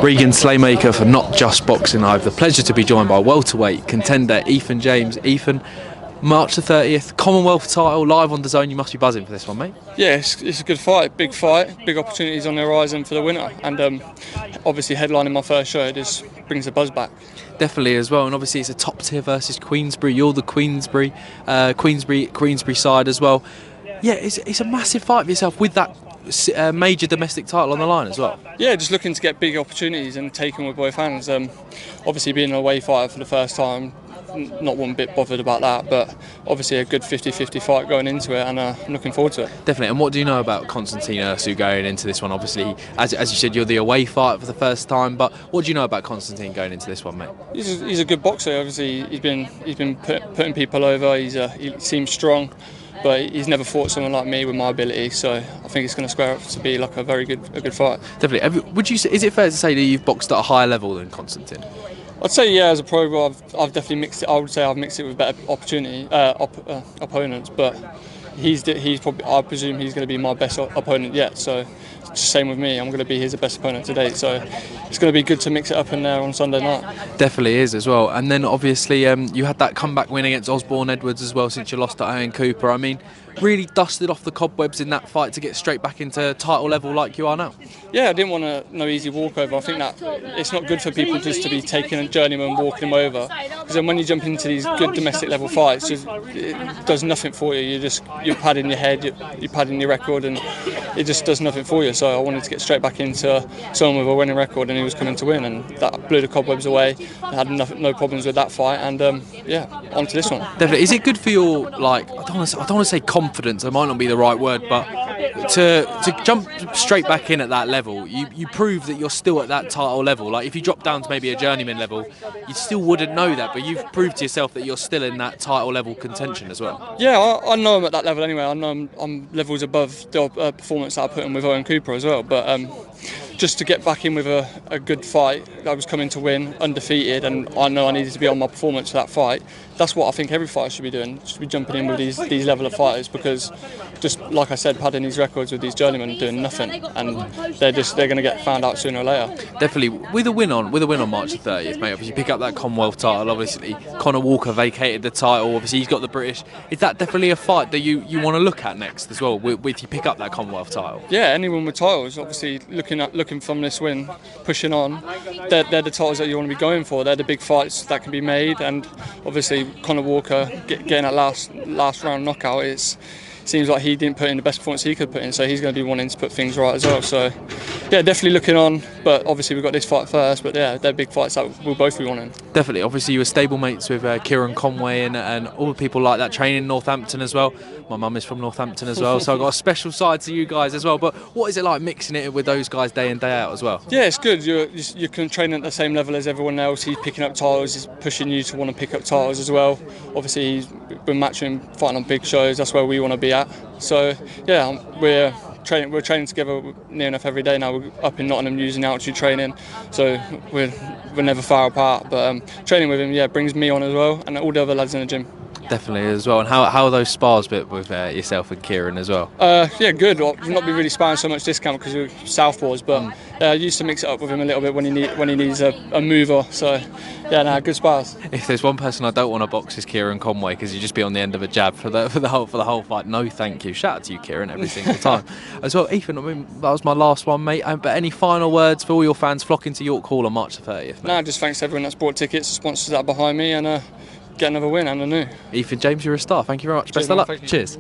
Regan Slaymaker for Not Just Boxing. I have the pleasure to be joined by welterweight contender Eithan James. Ethan, March the 30th, Commonwealth title, live on DAZN. You must be buzzing for this one, mate. Yeah, it's a good fight, big opportunities on the horizon for the winner, and obviously headlining my first show just brings the buzz back. Definitely as well, and obviously it's a top tier versus Queensbury. You're the Queensbury side as well. Yeah, it's a massive fight for yourself with that major domestic title on the line as well. Yeah, just looking to get big opportunities and take them with both hands. Obviously being an away fighter for the first time, not one bit bothered about that, but obviously a good 50-50 fight going into it, and I'm looking forward to it. Definitely. And what do you know about Constantin Ursu going into this one? Obviously, as you said, you're the away fighter for the first time, but what do you know about Constantin going into this one, mate? He's a good boxer. Obviously, he's been putting people over. He seems strong, but he's never fought someone like me with my ability, so I think it's going to square up to be like a good fight. Definitely. Would you say, is it fair to say that you've boxed at a higher level than Constantin? I'd say yeah, as a pro, I've definitely mixed it. I would say I've mixed it with better opponents, but he's probably, I presume he's going to be my best opponent yet. So same with me, I'm going to be his best opponent to date. So it's going to be good to mix it up in there on Sunday night. Definitely is as well. And then obviously you had that comeback win against Osborne Edwards as well since you lost to Ian Cooper. I mean, really dusted off the cobwebs in that fight to get straight back into title level like you are now. Yeah, I didn't want no easy walkover. I think that it's not good for people just to be taking a journeyman and walking them over, because then when you jump into these good domestic level fights, it does nothing for you. You're padding your head, you're padding your record, and it just does nothing for you. So I wanted to get straight back into someone with a winning record, and he was coming to win, and that blew the cobwebs away. I had no problems with that fight, and yeah, on to this one. Definitely. Is it good for your, like, I don't want to say confidence, it might not be the right word, but to jump straight back in at that level, you prove that you're still at that title level. Like if you drop down to maybe a journeyman level, you still wouldn't know that, but you've proved to yourself that you're still in that title level contention as well. Yeah, I know I'm at that level anyway. I know I'm levels above the performance that I put in with Ian Cooper as well, but just to get back in with a good fight, I was coming to win, undefeated, and I know I needed to be on my performance for that fight. That's what I think every fighter should be doing, should be jumping in with these level of fighters, because just like I said, padding these records with these journeymen doing nothing, and they're going to get found out sooner or later. Definitely. With a win on March the 30th, mate, obviously pick up that Commonwealth title. Obviously Conor Walker vacated the title, obviously he's got the British. Is that definitely a fight that you want to look at next as well, with you pick up that Commonwealth title? Yeah, anyone with titles, obviously looking from this win, pushing on, they're the titles that you want to be going for. They're the big fights that can be made, and obviously Conor Walker getting that last round knockout, it seems like he didn't put in the best performance he could put in, so he's going to be wanting to put things right as well. So yeah, definitely looking on, but obviously we've got this fight first, but yeah, they're big fights that we'll both be wanting. Definitely. Obviously you were stablemates with Kieran Conway and all the people like that training in Northampton as well. My mum is from Northampton as well, so I've got a special side to you guys as well. But what is it like mixing it with those guys day in, day out as well? Yeah, it's good. You can train at the same level as everyone else. He's picking up titles, he's pushing you to want to pick up titles as well. Obviously he's been matching, fighting on big shows, that's where we want to be at. So yeah, we're training together near enough every day now. We're up in Nottingham using altitude training, so we're never far apart. But training with him, yeah, brings me on as well, and all the other lads in the gym. Definitely as well. And how are those spars bit with yourself and Kieran as well? Yeah, good. We've not been really sparring so much discount because we're southpaws, but I used to mix it up with him a little bit when he needs a mover. So yeah, good spars. If there's one person I don't want to box, is Kieran Conway, because he'd just be on the end of a jab for the whole fight. No, thank you. Shout out to you, Kieran, every single time. As well, Ethan, I mean, that was my last one, mate. But any final words for all your fans flocking to York Hall on March the 30th? No, just thanks to everyone that's bought tickets, the sponsors that are behind me, and get another win and a new. Ethan James, you're a star. Thank you very much. Best of luck. Cheers.